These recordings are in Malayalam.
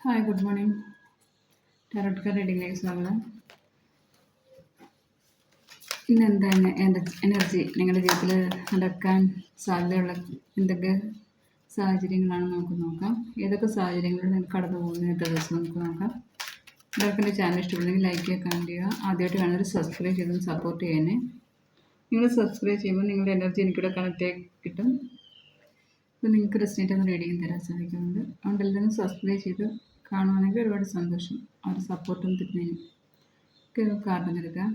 Hi good morning. Tarot card റീഡിങ്ങിലേക്ക് സ്വാഗതം. ഇന്ന് എന്താണ് എനർജി നിങ്ങളുടെ ജീവിതത്തിൽ നടക്കാൻ സാധ്യതയുള്ള എന്തൊക്കെ സാഹചര്യങ്ങളാണ് നമുക്ക് നോക്കാം. ഏതൊക്കെ സാഹചര്യങ്ങളിൽ നിങ്ങൾക്ക് കടന്നു പോകുന്ന ഇന്നത്തെ ദിവസം നമുക്ക് നോക്കാം. എല്ലാവർക്കും എൻ്റെ ചാനൽ ഇഷ്ടപ്പെടുന്നെങ്കിൽ ലൈക്ക് ചെയ്യുക, കമൻറ്റ് ചെയ്യുക. ആദ്യമായിട്ട് കാണുന്നവർ സബ്സ്ക്രൈബ് ചെയ്ത് സപ്പോർട്ട് ചെയ്യാനേ. നിങ്ങൾ സബ്സ്ക്രൈബ് ചെയ്യുമ്പോൾ നിങ്ങളുടെ എനർജി എനിക്കിവിടെ കണക്റ്റ് ആയി കിട്ടും. അപ്പോൾ നിങ്ങൾക്ക് റെസിനേറ്റ് ആവുന്ന റീഡിങ് തരാൻ സാധിക്കുന്നുണ്ട്. അതുകൊണ്ട് എല്ലാവരും സബ്സ്ക്രൈബ് ചെയ്ത് കാണുവാണെങ്കിൽ ഒരുപാട് സന്തോഷം. അവർ സപ്പോർട്ടും തരുന്നതിനും കാർഡ് എടുക്കുക.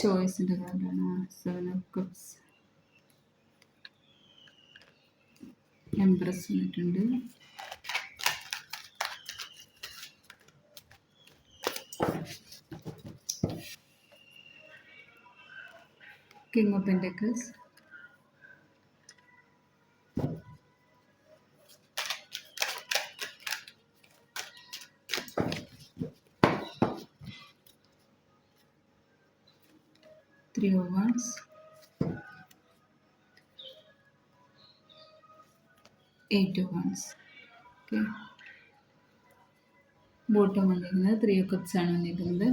ചോയ്സിൻ്റെ കാർഡാണ് 7 of Cups. എംപ്രസ് വന്നിട്ടുണ്ട്. King of pentacles. Three of Wands. Eight of Wands. Okay, bottom വന്നിരിക്കുന്നത് 3 of Cups ആണ് വന്നിരിക്കുന്നത്.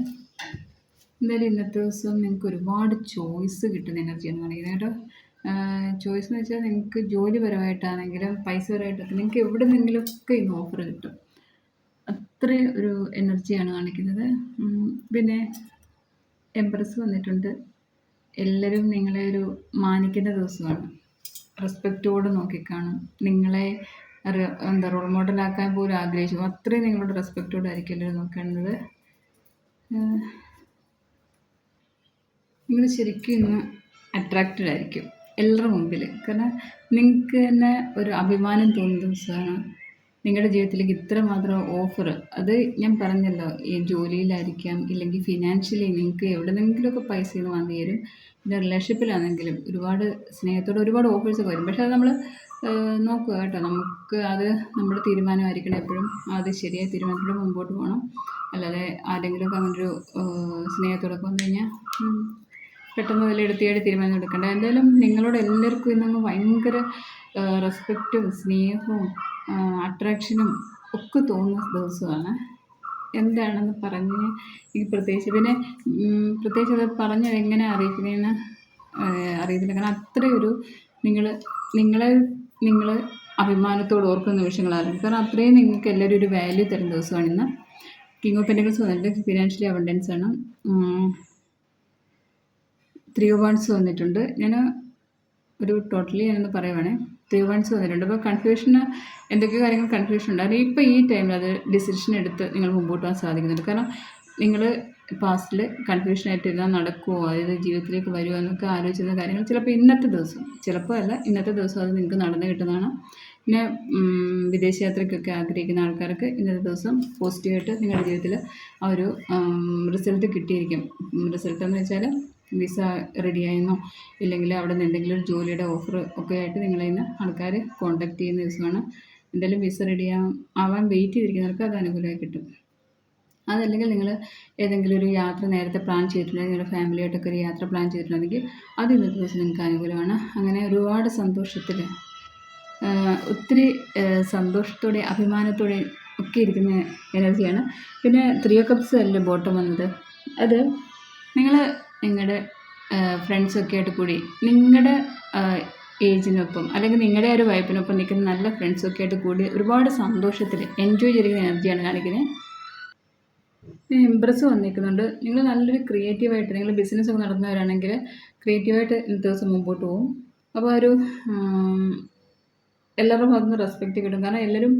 എന്തായാലും ഇന്നത്തെ ദിവസം നിങ്ങൾക്ക് ഒരുപാട് ചോയ്സ് കിട്ടുന്ന എനർജിയാണ് കാണിക്കുന്നത് കേട്ടോ. ചോയ്സ് എന്ന് വെച്ചാൽ നിങ്ങൾക്ക് ജോലിപരമായിട്ടാണെങ്കിലും പൈസപരമായിട്ടൊക്കെ നിങ്ങൾക്ക് എവിടെ നിന്നെങ്കിലുമൊക്കെ ഇന്ന് ഓഫർ കിട്ടും. അത്രയും ഒരു എനർജിയാണ് കാണിക്കുന്നത്. പിന്നെ എംപ്രസ് വന്നിട്ടുണ്ട്. എല്ലാവരും നിങ്ങളെ ഒരു മാനിക്കുന്ന ദിവസമാണ്. റെസ്പെക്റ്റോട് നോക്കിക്കാണും. നിങ്ങളെ എന്താ റോൾ മോഡലാക്കാൻ പോലും ആഗ്രഹിച്ചു. അത്രയും നിങ്ങളോട് റെസ്പെക്റ്റോട് ആയിരിക്കും എല്ലാവരും നോക്കേണ്ടത്. നിങ്ങൾ ശരിക്കും ഇന്ന് അട്രാക്റ്റഡ് ആയിരിക്കും എല്ലാവരുടെ മുമ്പിൽ. കാരണം നിങ്ങൾക്ക് തന്നെ ഒരു അഭിമാനം തോന്നുന്ന ദിവസമാണ്. നിങ്ങളുടെ ജീവിതത്തിലേക്ക് ഇത്രമാത്രം ഓഫർ, അത് ഞാൻ പറഞ്ഞല്ലോ, ഈ ജോലിയിലായിരിക്കാം, ഇല്ലെങ്കിൽ ഫിനാൻഷ്യലി നിങ്ങൾക്ക് എവിടെന്നെങ്കിലുമൊക്കെ പൈസ ഇത് വന്നു തരും. പിന്നെ റിലേഷൻഷിപ്പിലാണെങ്കിലും ഒരുപാട് സ്നേഹത്തോടെ ഒരുപാട് ഓഫേഴ്സൊക്കെ വരും. പക്ഷേ അത് നമ്മൾ നോക്കുക കേട്ടോ. നമുക്ക് അത് നമ്മുടെ തീരുമാനമായിരിക്കണം എപ്പോഴും. അത് ശരിയായ തീരുമാനത്തോടെ മുമ്പോട്ട് പോകണം. അല്ലാതെ ആരെങ്കിലുമൊക്കെ അങ്ങനൊരു സ്നേഹത്തോടൊക്കെ വന്നു കഴിഞ്ഞാൽ പെട്ടെന്ന് വിലയിരുത്തിയായിട്ട് തീരുമാനം എടുക്കേണ്ട. എന്തായാലും നിങ്ങളോട് എല്ലാവർക്കും ഇന്നങ്ങ് ഭയങ്കര റെസ്പെക്റ്റും സ്നേഹവും അട്രാക്ഷനും ഒക്കെ തോന്നുന്ന ദിവസമാണ്. എന്താണെന്ന് പറഞ്ഞ് എനിക്ക് പ്രത്യേകിച്ച് അത് പറഞ്ഞ് എങ്ങനെ അറിയിക്കുന്നതെന്ന് അറിയത്തില്ല. കാരണം അത്രയും ഒരു നിങ്ങൾ അഭിമാനത്തോട് ഓർക്കുന്ന നിമിഷങ്ങളായിരുന്നു. കാരണം അത്രയും നിങ്ങൾക്ക് എല്ലാവരും ഒരു വാല്യൂ തരുന്ന ദിവസമാണ് ഇന്ന്. കിങ് ഓഫ് പെൻറ്റക്കിൾസ് വന്നിട്ട് ഫിനാൻഷ്യലി അബണ്ടൻസ് ആണ്. 3 of Wands വന്നിട്ടുണ്ട്. ഞാൻ ഒരു ടോട്ടലി ഞാനൊന്ന് പറയുവാണേ. 3 of Wands വന്നിട്ടുണ്ട്. അപ്പോൾ കൺഫ്യൂഷന് എന്തൊക്കെ കാര്യങ്ങൾ കൺഫ്യൂഷൻ ഉണ്ടായിരുന്നു. ഇപ്പോൾ ഈ ടൈമിൽ അത് ഡിസിഷൻ എടുത്ത് നിങ്ങൾ മുമ്പോട്ട് പോകാൻ സാധിക്കുന്നുണ്ട്. കാരണം നിങ്ങൾ പാസ്റ്റിൽ കൺഫ്യൂഷനായിട്ട് എല്ലാം നടക്കുമോ, അതായത് ജീവിതത്തിലേക്ക് വരുമോ എന്നൊക്കെ ആലോചിക്കുന്ന കാര്യങ്ങൾ ചിലപ്പോൾ ഇന്നത്തെ ദിവസം, ചിലപ്പോൾ അല്ല ഇന്നത്തെ ദിവസം അത് നിങ്ങൾക്ക് നടന്നു കിട്ടുന്നതാണ്. പിന്നെ വിദേശയാത്രയ്ക്കൊക്കെ ആഗ്രഹിക്കുന്ന ആൾക്കാർക്ക് ഇന്നത്തെ ദിവസം പോസിറ്റീവായിട്ട് നിങ്ങളുടെ ജീവിതത്തിൽ ആ ഒരു റിസൾട്ട് കിട്ടിയിരിക്കും. റിസൾട്ട് എന്ന് വെച്ചാൽ വിസ റെഡിയായെന്നോ ഇല്ലെങ്കിൽ അവിടെ നിന്ന് എന്തെങ്കിലും ഒരു ജോലിയുടെ ഓഫർ ഒക്കെ ആയിട്ട് നിങ്ങളെ ഇന്ന് ആൾക്കാർ കോൺടാക്റ്റ് ചെയ്യുന്ന ദിവസമാണ്. എന്തായാലും വിസ ആവാൻ വെയിറ്റ് ചെയ്തിരിക്കുന്നവർക്ക് അത് അനുകൂലമായി കിട്ടും. അതല്ലെങ്കിൽ നിങ്ങൾ ഏതെങ്കിലും ഒരു യാത്ര നേരത്തെ പ്ലാൻ ചെയ്തിട്ടുണ്ടെങ്കിൽ, നിങ്ങളുടെ ഫാമിലിയായിട്ടൊക്കെ ഒരു യാത്ര പ്ലാൻ ചെയ്തിട്ടുണ്ടെങ്കിൽ അത് ഇന്നത്തെ ദിവസം നിങ്ങൾക്ക് അനുകൂലമാണ്. അങ്ങനെ ഒരുപാട് സന്തോഷത്തിൽ, ഒത്തിരി സന്തോഷത്തോടെ അഭിമാനത്തോടെ ഒക്കെ ഇരിക്കുന്ന എനർജിയാണ്. പിന്നെ 3 of Cups അല്ലേ ബോട്ടം വന്നത്. അത് നിങ്ങളുടെ ഫ്രണ്ട്സൊക്കെ ആയിട്ട് കൂടി നിങ്ങളുടെ ഏജിനൊപ്പം അല്ലെങ്കിൽ നിങ്ങളുടെ ഒരു വൈബിനൊപ്പം നിൽക്കുന്ന നല്ല ഫ്രണ്ട്സൊക്കെ ആയിട്ട് കൂടി ഒരുപാട് സന്തോഷത്തിൽ എൻജോയ് ചെയ്തിരിക്കുന്ന എനർജിയാണ് കാണിക്കുന്നത്. എംപ്രസ് വന്നിരിക്കുന്നുണ്ട്. നിങ്ങൾ നല്ലൊരു ക്രിയേറ്റീവായിട്ട്, നിങ്ങൾ ബിസിനസ്സൊക്കെ നടത്തുന്നവരാണെങ്കിൽ ക്രിയേറ്റീവായിട്ട് ഇന്നത്തെ ദിവസം മുമ്പോട്ട് പോകും. അപ്പോൾ ഒരു എല്ലാവരുടെ ഭാഗത്തു നിന്ന് റെസ്പെക്റ്റ് കിട്ടും. കാരണം എല്ലാവരും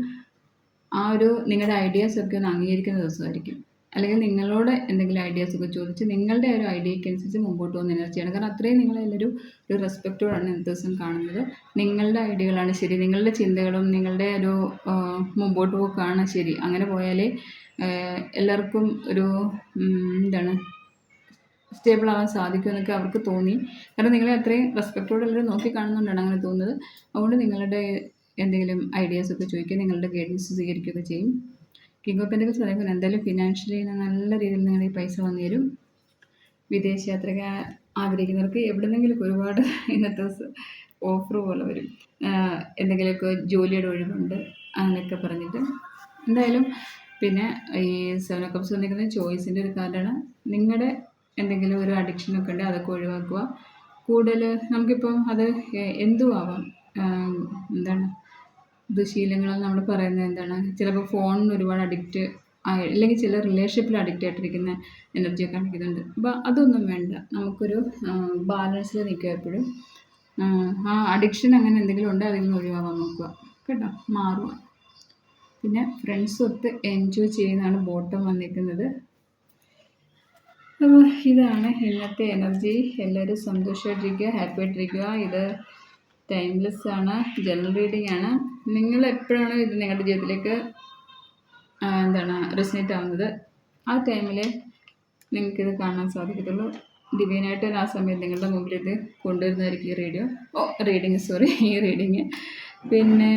ആ ഒരു നിങ്ങളുടെ ഐഡിയാസൊക്കെ ഒന്ന് അംഗീകരിക്കുന്ന ദിവസമായിരിക്കും. അല്ലെങ്കിൽ നിങ്ങളോട് എന്തെങ്കിലും ഐഡിയാസൊക്കെ ചോദിച്ച് നിങ്ങളുടെ ഒരു ഐഡിയയ്ക്ക് അനുസരിച്ച് മുമ്പോട്ട് പോകുന്ന എനർജിയാണ്. കാരണം അത്രയും നിങ്ങളെല്ലാവരും ഒരു റെസ്പെക്റ്റോടാണ് ഇന്നത്തെ ദിവസം കാണുന്നത്. നിങ്ങളുടെ ഐഡിയകളാണ് ശരി, നിങ്ങളുടെ ചിന്തകളും നിങ്ങളുടെ ഒരു മുമ്പോട്ട് പോക്കാണ് ശരി. അങ്ങനെ പോയാലേ എല്ലാവർക്കും ഒരു സ്റ്റേബിൾ ആവാൻ സാധിക്കുമെന്നൊക്കെ അവർക്ക് തോന്നി. കാരണം നിങ്ങളെ അത്രയും റെസ്പെക്റ്റോടെ എല്ലാവരും നോക്കി കാണുന്നതുകൊണ്ടാണ് അങ്ങനെ തോന്നുന്നത്. അതുകൊണ്ട് നിങ്ങളുടെ എന്തെങ്കിലും ഐഡിയാസൊക്കെ ചോദിക്കുക, നിങ്ങളുടെ ഗൈഡൻസ് സ്വീകരിക്കുകയൊക്കെ ചെയ്യും. കിങ് ഓഫ് പെൻറ്റക്കിൾസ് പറയുമ്പോൾ എന്തായാലും ഫിനാൻഷ്യലി നല്ല രീതിയിൽ നിങ്ങളുടെ ഈ പൈസ വന്നു തരും. വിദേശയാത്രയ്ക്ക് ആഗ്രഹിക്കുന്നവർക്ക് എവിടെന്നെങ്കിലും ഒരുപാട് ഇന്നത്തെ ദിവസം ഓഫർ പോലെ വരും. എന്തെങ്കിലുമൊക്കെ ജോലിയുടെ ഒഴിവുണ്ട് അങ്ങനെയൊക്കെ പറഞ്ഞിട്ട്. എന്തായാലും പിന്നെ ഈ 7 ഓഫ് കപ്സ് വന്നിരിക്കുന്നത് ചോയ്സിൻ്റെ ഒരു കാർഡാണ്. നിങ്ങളുടെ എന്തെങ്കിലും ഒരു അഡിക്ഷനൊക്കെ ഉണ്ടെങ്കിൽ അതൊക്കെ ഒഴിവാക്കുക. കൂടുതൽ നമുക്കിപ്പം അത് എന്തും ആവാം. എന്താണ് ദുശീലങ്ങളെന്ന് നമ്മൾ പറയുന്നത് എന്താണ്, ചിലപ്പോൾ ഫോണിന് ഒരുപാട് അഡിക്റ്റ് അല്ലെങ്കിൽ ചില റിലേഷൻഷിപ്പിൽ അഡിക്റ്റ് ആയിട്ടിരിക്കുന്ന എനർജിയൊക്കെ കാണിക്കുന്നുണ്ട്. അപ്പോൾ അതൊന്നും വേണ്ട. നമുക്കൊരു ബാലൻസിൽ നിൽക്കുക എപ്പോഴും. ആ അഡിക്ഷൻ അങ്ങനെ എന്തെങ്കിലും ഉണ്ടെങ്കിൽ അതിൽ നിന്ന് ഒഴിവാകാൻ നോക്കുക കേട്ടോ, മാറുക. പിന്നെ ഫ്രണ്ട്സൊത്ത് എൻജോയ് ചെയ്യുന്നതാണ് ബോട്ടം വന്നിരിക്കുന്നത്. അപ്പോൾ ഇതാണ് ഇന്നത്തെ എനർജി. എല്ലാവരും സന്തോഷമായിട്ടിരിക്കുക, ഹാപ്പി ആയിട്ടിരിക്കുക. ഇത് ടൈംലെസ് ആണ്, ജനറൽ റീഡിംഗ് ആണ്. നിങ്ങൾ എപ്പോഴാണ് ഇത് നിങ്ങളുടെ ജീവിതത്തിലേക്ക് റെസിനേറ്റ് ആവുന്നത് ആ ടൈമിൽ നിങ്ങൾക്കിത് കാണാൻ സാധിക്കത്തുള്ളൂ. ഡിവൈനായിട്ട് ആ സമയം നിങ്ങളുടെ മുമ്പിൽ ഇത് കൊണ്ടുവരുന്നതായിരിക്കും ഈ റീഡിങ്. പിന്നെ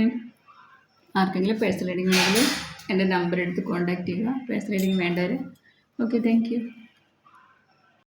ആർക്കെങ്കിലും പേഴ്സണൽ റീഡിംഗ് ഉണ്ടെങ്കിൽ എൻ്റെ നമ്പർ എടുത്ത് കോൺടാക്റ്റ് ചെയ്യുക. പേഴ്സണൽ റീഡിംഗ് വേണ്ടവർ. Okay, thank you.